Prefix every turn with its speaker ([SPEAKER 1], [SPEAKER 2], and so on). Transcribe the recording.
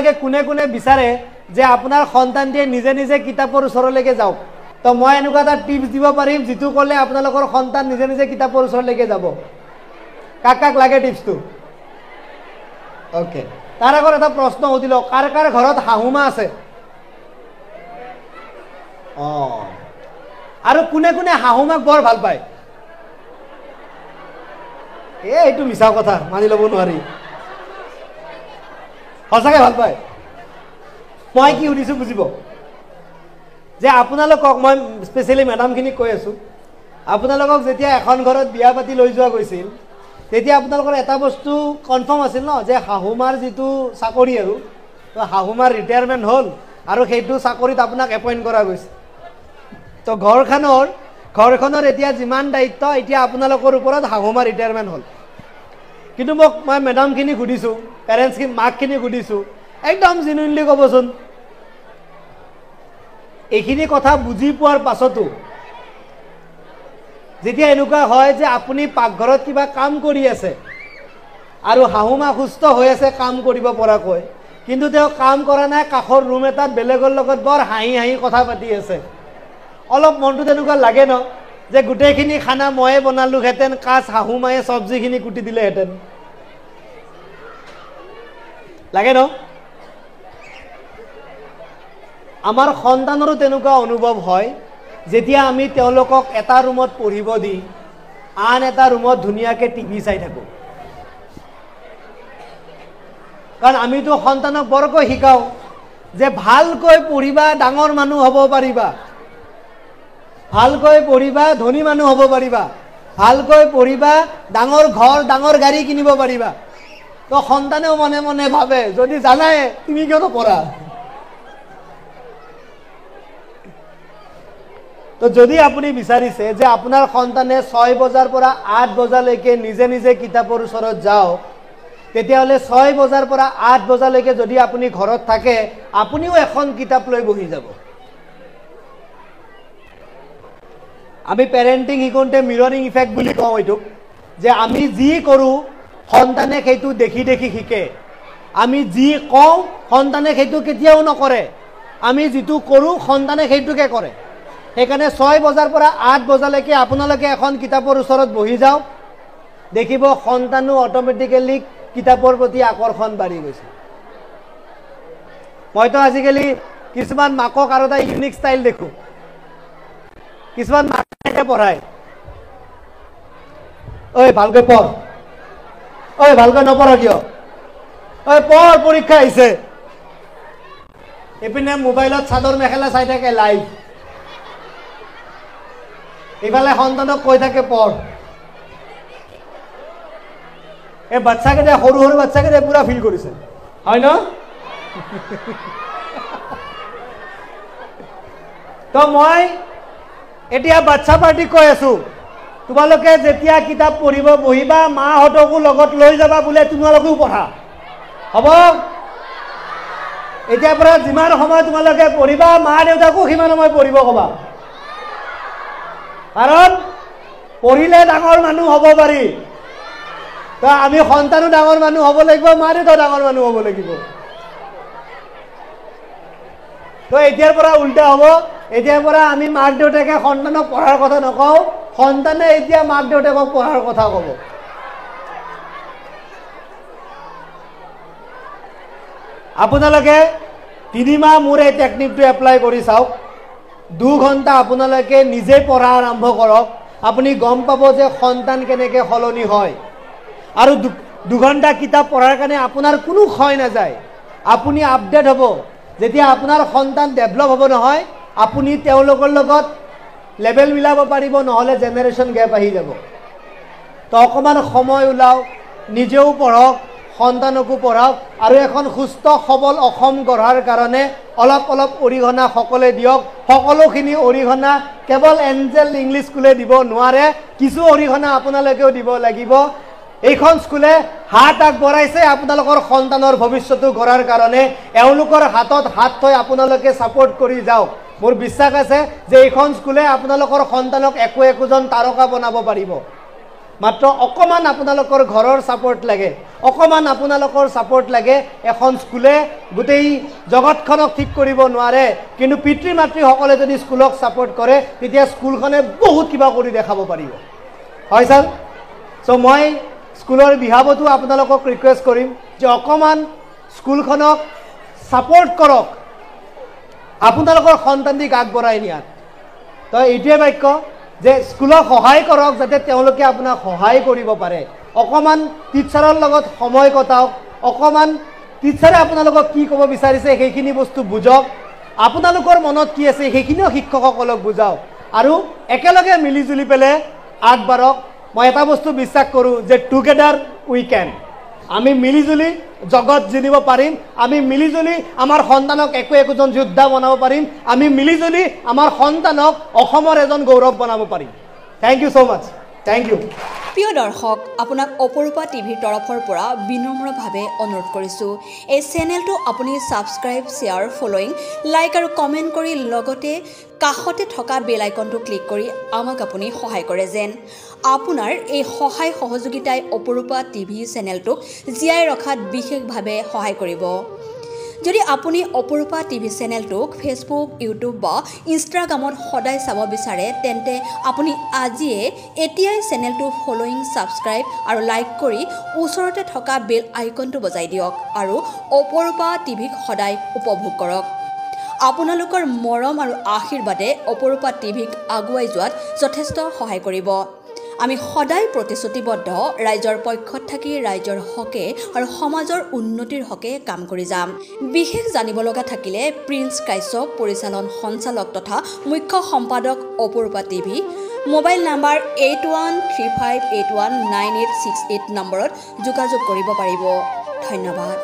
[SPEAKER 1] আপোনালোকে কোনে কোনে বিচাৰে যে আপোনাৰ সন্তানটিয়ে নিজে নিজে কিতাপৰ ওচৰলৈকে যাওক তো মই এনেকুৱা এটা টিপছ দিব পাৰিম যিটো ক'লে আপোনালোকৰ সন্তান নিজে নিজে কিতাপৰ ওচৰলৈকে যাব কাক কাক লাগে টিপছটো ওকে তাৰ আগত এটা প্ৰশ্ন সুধিলো কাৰ কাৰ ঘৰত শাহুমা আছে আৰু কোনে কোনে শাহুমাক বৰ ভাল পায় এইটো মিছা কথা মানি ল'ব নোৱাৰি সঁচাকৈ ভাল পায় মই কি সুধিছোঁ বুজিব যে আপোনালোকক মই স্পেচিয়েলি মেডামখিনিক কৈ আছোঁ আপোনালোকক যেতিয়া এখন ঘৰত বিয়া পাতি লৈ যোৱা গৈছিল তেতিয়া আপোনালোকৰ এটা বস্তু কনফাৰ্ম আছিল ন যে শাহুমাৰ যিটো চাকৰি আৰু তো শাহুমাৰ ৰিটায়াৰমেণ্ট হ'ল আৰু সেইটো চাকৰিত আপোনাক এপইণ্ট কৰা গৈছে তো ঘৰখনৰ এতিয়া যিমান দায়িত্ব এতিয়া আপোনালোকৰ ওপৰত শাহুমাৰ ৰিটায়াৰমেণ্ট হ'ল কিন্তু মই মেডামখিনিক সুধিছোঁ পেৰেণ্টছখিনি মাকখিনিক সুধিছোঁ একদম জেনুইনলি ক'বচোন এইখিনি কথা বুজি পোৱাৰ পাছতো যেতিয়া এনেকুৱা হয় যে আপুনি পাকঘৰত কিবা কাম কৰি আছে আৰু শাহুমা সুস্থ হৈ আছে কাম কৰিব পৰাকৈ কিন্তু তেওঁ কাম কৰা নাই কাষৰ ৰুম এটাত বেলেগৰ লগত বৰ হাঁহি হাঁহি কথা পাতি আছে অলপ মনটো তেনেকুৱা লাগে ন যে গোটেইখিনি খানা ময়ে বনালোহেঁতেন কাজ শাহুমায়ে চব্জিখিনি কুটি দিলেহেঁতেন লাগে ন আমাৰ সন্তানৰো তেনেকুৱা অনুভৱ হয় যেতিয়া আমি তেওঁলোকক এটা ৰুমত পঢ়িব দি আন এটা ৰুমত ধুনীয়াকৈ টিভি চাই থাকোঁ কাৰণ আমিতো সন্তানক বৰকৈ শিকাওঁ যে ভালকৈ পঢ়িবা ডাঙৰ মানুহ হ'ব পাৰিবা ভালকৈ পঢ়িবা ধনী মানুহ হ'ব পাৰিবা ভালকৈ পঢ়িবা ডাঙৰ ঘৰ ডাঙৰ গাড়ী কিনিব পাৰিবা তো সন্তানেও মনে মনে ভাবে যদি জানাই তুমি কিয় নপঢ়া তো যদি আপুনি বিচাৰিছে যে আপোনাৰ সন্তানে 6 বজাৰ পৰা 8 বজালৈকে নিজে নিজে কিতাপৰ ওচৰত যাওক তেতিয়াহ'লে 6 বজাৰ পৰা 8 বজালৈকে যদি আপুনি ঘৰত থাকে আপুনিও এখন কিতাপ লৈ বহি যাব আমি পেৰেণ্টিং শিকোঁতে মিৰৰিং ইফেক্ট বুলি কওঁ এইটোক যে আমি যি কৰোঁ সন্তানে সেইটো দেখি দেখি শিকে আমি যি কওঁ সন্তানে সেইটো কেতিয়াও নকৰে আমি যিটো কৰোঁ সন্তানে সেইটোকে কৰে সেইকাৰণে 6 বজাৰ পৰা 8 বজালৈকে আপোনালোকে এখন কিতাপৰ ওচৰত বহি যাওক দেখিব সন্তানো অট'মেটিকেলি কিতাপৰ প্ৰতি আকৰ্ষণ বাঢ়ি গৈছে মইতো আজিকালি কিছুমান মাকক আৰু এটা ইউনিক ষ্টাইল দেখোঁ কিছুমান মাকে পঢ়ায় ঐ ভালকৈ পঢ় ঐ ভালকৈ নপঢ় কিয় ঐ পঢ় পৰীক্ষা আহিছে এইপিনে মোবাইলত চাদৰ মেখেলা চাই থাকে লাইভ এইফালে সন্তানক কৈ থাকে পঢ় এই বাচ্চাকেইটাই সৰু সৰু বাচ্চাকেইটাই পুৰা ফিল কৰিছে হয় ন তো মই এতিয়া বাচ্চা পাৰ্টিক কৈ আছোঁ তোমালোকে যেতিয়া কিতাপ পঢ়িব বহিবা মাহঁতকো লগত লৈ যাবা বোলে তোমালোকেও পঢ়া হ'ব এতিয়াৰ পৰা যিমান সময় তোমালোকে পঢ়িবা মা দেউতাকো সিমান সময় পঢ়িব ক'বা কাৰণ পঢ়িলে ডাঙৰ মানুহ হ'ব পাৰি তো আমি সন্তানো ডাঙৰ মানুহ হ'ব লাগিব মা দেউতাও ডাঙৰ মানুহ হ'ব লাগিব তো এতিয়াৰ পৰা উল্টা হ'ব এতিয়াৰ পৰা আমি মাক দেউতাকে সন্তানক পঢ়াৰ কথা নকওঁ সন্তানে এতিয়া মাক দেউতাকক পঢ়াৰ কথা ক'ব আপোনালোকে 3 মাহ মোৰ এই টেকনিকটো এপ্লাই কৰি চাওক 2 ঘণ্টা আপোনালোকে নিজে পঢ়া আৰম্ভ কৰক আপুনি গম পাব যে সন্তান কেনেকৈ সলনি হয় আৰু 2 ঘণ্টা কিতাপ পঢ়াৰ কাৰণে আপোনাৰ কোনো ক্ষয় নাযায় আপুনি আপডেট হ'ব যেতিয়া আপোনাৰ সন্তান ডেভেলপ হ'ব নহয় আপুনি তেওঁলোকৰ লগত লেভেল মিলাব পাৰিব নহ'লে জেনেৰেশ্যন গেপ আহি যাব তো অকণমান সময় ওলাওক নিজেও পঢ়ক সন্তানকো পঢ়াওক আৰু এখন সুস্থ সবল অসম গঢ়াৰ কাৰণে অলপ অলপ অৰিহণা সকলে দিয়ক সকলোখিনি অৰিহণা কেৱল এঞ্জেল ইংলিছ স্কুলে দিব নোৱাৰে কিছু অৰিহণা আপোনালোকেও দিব লাগিব এইখন স্কুলে হাত আগবঢ়াইছে আপোনালোকৰ সন্তানৰ ভৱিষ্যত গঢ়াৰ কাৰণে এওঁলোকৰ হাতত হাত থৈ আপোনালোকে ছাপোৰ্ট কৰি যাওক মোৰ বিশ্বাস আছে যে এইখন স্কুলে আপোনালোকৰ সন্তানক একোজন তাৰকা বনাব পাৰিব মাত্ৰ অকমান আপোনালোকৰ ঘৰৰ সাপোৰ্ট লাগে অকমান আপোনালোকৰ সাপোৰ্ট লাগে এখন স্কুলে গোটেই জগতখনক ঠিক কৰিব নোৱাৰে কিন্তু পিতৃ মাতৃ সকলে যদি স্কুলক সাপোৰ্ট কৰে তেতিয়া স্কুলখনে বহুত কিবা কৰি দেখাব পাৰিব হয় স্যাৰ সো মই স্কুলৰ বিভাগতো আপোনালোকক ৰিকুৱেষ্ট কৰিম যে অকমান স্কুলখনক সাপোৰ্ট কৰক আপোনালোকৰ সন্তানক আগবঢ়াই নিয়াত তো এইটোৱে বাক্য যে স্কুলক সহায় কৰক যাতে তেওঁলোকে আপোনাক সহায় কৰিব পাৰে অকমান টিচাৰৰ লগত সময় কটাওক অকমান টিচাৰে আপোনালোকক কি ক'ব বিচাৰিছে সেইখিনি বস্তু বুজক আপোনালোকৰ মনত কি আছে সেইখিনিও শিক্ষকসকলক বুজাওক আৰু একেলগে মিলিজুলি পেলে আগবাঢ়ক মই এটা বস্তু বিশ্বাস কৰোঁ যে টুগেডাৰ উই কেন আমি মিলিজুলি জগত জিনিব পাৰিম আমি মিলিজুলি আমাৰ সন্তানক একোজন যোদ্ধা বনাব পাৰিম আমি মিলিজুলি আমাৰ সন্তানক অসমৰ এজন গৌৰৱ বনাব পাৰিম থ্যাংক ইউ সো মাচ থ্যাংক ইউ
[SPEAKER 2] প্ৰিয় দৰ্শক আপোনাক অপৰূপা টিভিৰ তৰফৰ পৰা বিনম্ৰভাৱে অনুৰোধ কৰিছোঁ এই চেনেলটো আপুনি সাবস্ক্ৰাইব শ্বেয়াৰ ফলোইং লাইক আৰু কমেণ্ট কৰি লগতে কাষতে থকা বেল আইকনটো ক্লিক কৰি আমাক আপুনি সহায় কৰে যেন আপোনাৰ এই সহায় সহযোগিতাই অপৰূপা টিভি চেনেলটোক জীয়াই ৰখাত বিশেষভাৱে সহায় কৰিব যদি আপুনি অপৰূপা টিভি চেনেলটোক ফেচবুক ইউটিউব বা ইনষ্টাগ্ৰামত সদায় চাব বিচাৰে তেন্তে আপুনি আজিয়ে এতিয়াই চেনেলটো ফলোইং সাবস্ক্ৰাইব আৰু লাইক কৰি ওচৰতে থকা বেল আইকনটো বজাই দিয়ক আৰু অপৰূপা টিভিক সদায় উপভোগ কৰক আপোনালোকৰ মৰম আৰু আশীৰ্বাদে অপৰূপা টিভিক আগুৱাই যোৱাত যথেষ্ট সহায় কৰিব আমি সদায় প্ৰতিশ্ৰুতিবদ্ধ ৰাইজৰ পক্ষত থাকি ৰাইজৰ হকে আৰু সমাজৰ উন্নতিৰ হকে কাম কৰি যাম বিশেষ জানিব লগা থাকিলে প্ৰিন্স কাশ্যপ পৰিচালন সঞ্চালক তথা মুখ্য সম্পাদক অপৰূপা টিভি মোবাইল নাম্বাৰ 8135819868 নম্বৰত যোগাযোগ কৰিব পাৰিব ধন্যবাদ